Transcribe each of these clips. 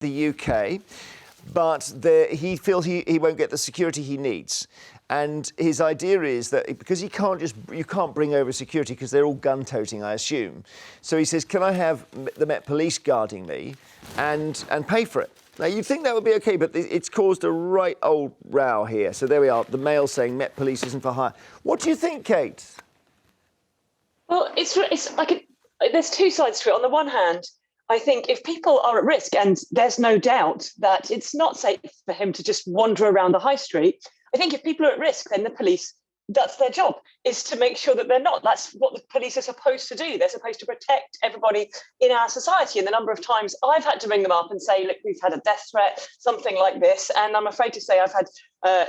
the UK, but he feels he won't get the security he needs. And his idea is that because you can't bring over security because they're all gun-toting, I assume. So he says, can I have the Met Police guarding me and pay for it? Now, you'd think that would be OK, but it's caused a right old row here. So there we are, the Mail saying Met Police isn't for hire. What do you think, Kate? Well, it's like there's two sides to it. On the one hand, I think if people are at risk, and there's no doubt that it's not safe for him to just wander around the high street, I think if people are at risk, then the police, that's their job, is to make sure that they're not. That's what the police are supposed to do. They're supposed to protect everybody in our society. And the number of times I've had to ring them up and say, look, we've had a death threat, something like this. And I'm afraid to say I've had, I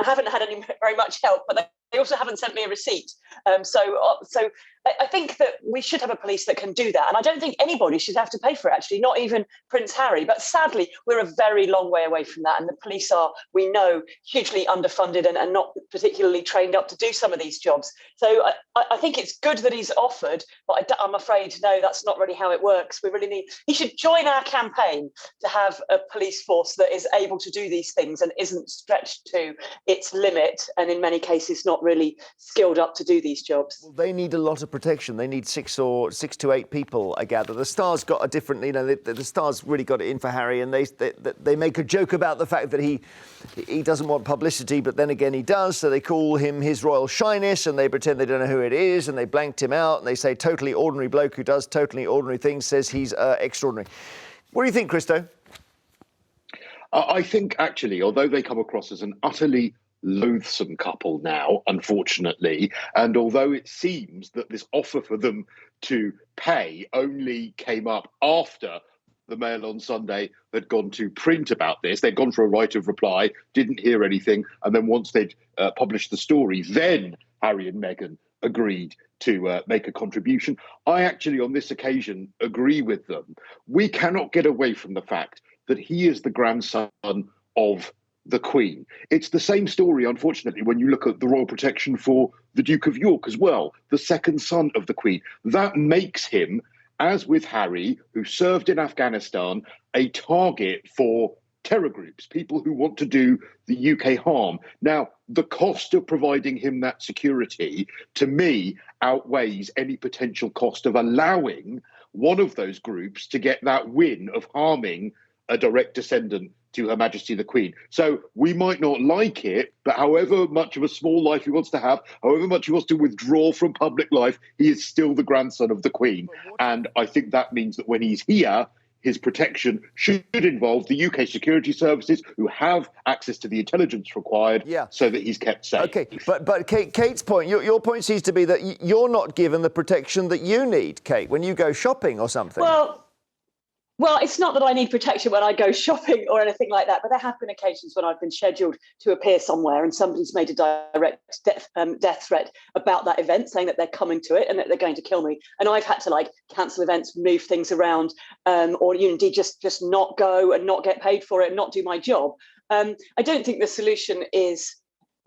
haven't had very much help, but they also haven't sent me a receipt. So I think that we should have a police that can do that. And I don't think anybody should have to pay for it, actually, not even Prince Harry. But sadly, we're a very long way away from that. And the police are, we know, hugely underfunded and not particularly trained up to do some of these jobs. So I think it's good that he's offered, but I'm afraid, no, that's not really how it works. We really need, he should join our campaign to have a police force that is able to do these things and isn't stretched to its limit, and in many cases not really skilled up to do these jobs. Well, they need a lot of protection. They need six to eight people, I gather. The Star's got a different, the Star's really got it in for Harry, and they make a joke about the fact that he doesn't want publicity, but then again he does, so they call him His Royal Shyness, and they pretend they don't know who it is, and they blanked him out, and they say totally ordinary bloke who does totally ordinary things says he's extraordinary. What do you think, Christo? I think, actually, although they come across as an utterly loathsome couple now, unfortunately, and although it seems that this offer for them to pay only came up after the Mail on Sunday had gone to print about this, they'd gone for a right of reply, didn't hear anything, and then once they'd published the story, then Harry and Meghan agreed to make a contribution. I actually, on this occasion, agree with them. We cannot get away from the fact that he is the grandson of the Queen. It's the same story, unfortunately, when you look at the royal protection for the Duke of York as well, the second son of the Queen. That makes him, as with Harry, who served in Afghanistan, a target for terror groups, people who want to do the UK harm. Now, the cost of providing him that security, to me, outweighs any potential cost of allowing one of those groups to get that win of harming a direct descendant to Her Majesty the Queen. So we might not like it, but however much of a small life he wants to have, however much he wants to withdraw from public life, he is still the grandson of the Queen. And I think that means that when he's here, his protection should involve the UK security services who have access to the intelligence required so that he's kept safe. OK, but Kate's point, your point seems to be that you're not given the protection that you need, Kate, when you go shopping or something. Well, it's not that I need protection when I go shopping or anything like that, but there have been occasions when I've been scheduled to appear somewhere and somebody's made a direct death threat about that event, saying that they're coming to it and that they're going to kill me. And I've had to cancel events, move things around, or indeed just not go and not get paid for it and not do my job. I don't think the solution is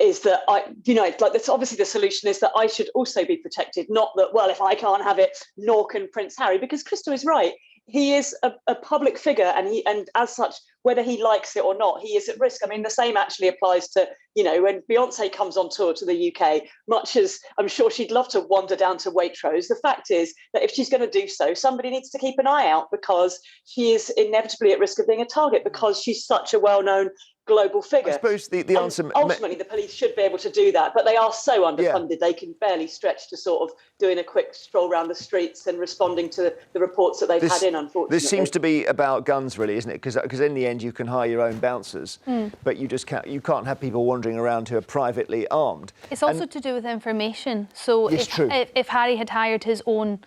that obviously the solution is that I should also be protected, not that, well, if I can't have it, nor can Prince Harry, because Christo is right. He is a public figure, and as such, whether he likes it or not, he is at risk. I mean, the same actually applies to, when Beyonce comes on tour to the UK, much as I'm sure she'd love to wander down to Waitrose, the fact is that if she's going to do so, somebody needs to keep an eye out, because she is inevitably at risk of being a target because she's such a well-known global figure. I suppose the answer... Ultimately, the police should be able to do that, but they are so underfunded, they can barely stretch to sort of doing a quick stroll around the streets and responding to the reports that they've had in, unfortunately. This seems to be about guns, really, isn't it? Because in the end, you can hire your own bouncers, but you can't have people wandering around who are privately armed. It's also to do with information. So if Harry had hired his own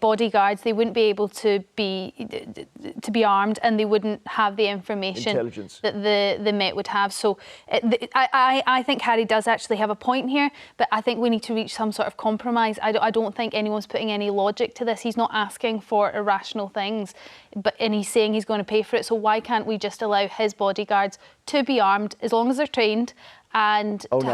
bodyguards, they wouldn't be able to be armed, and they wouldn't have the information that the Met would have. So I think Harry does actually have a point here, but I think we need to reach some sort of compromise. I don't think anyone's putting any logic to this. He's not asking for irrational things, and he's saying he's going to pay for it. So why can't we just allow his bodyguards to be armed, as long as they're trained, and to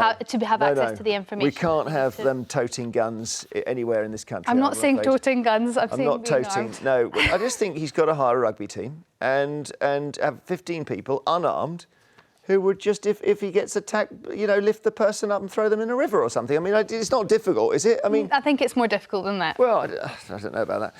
have access to the information. We can't have them toting guns anywhere in this country. I'm not saying toting guns. I'm not toting. No, I just think he's got to hire a rugby team and have 15 people unarmed, who would just, if he gets attacked, lift the person up and throw them in a river or something. I mean, it's not difficult, is it? I mean, I think it's more difficult than that. Well, I don't know about that.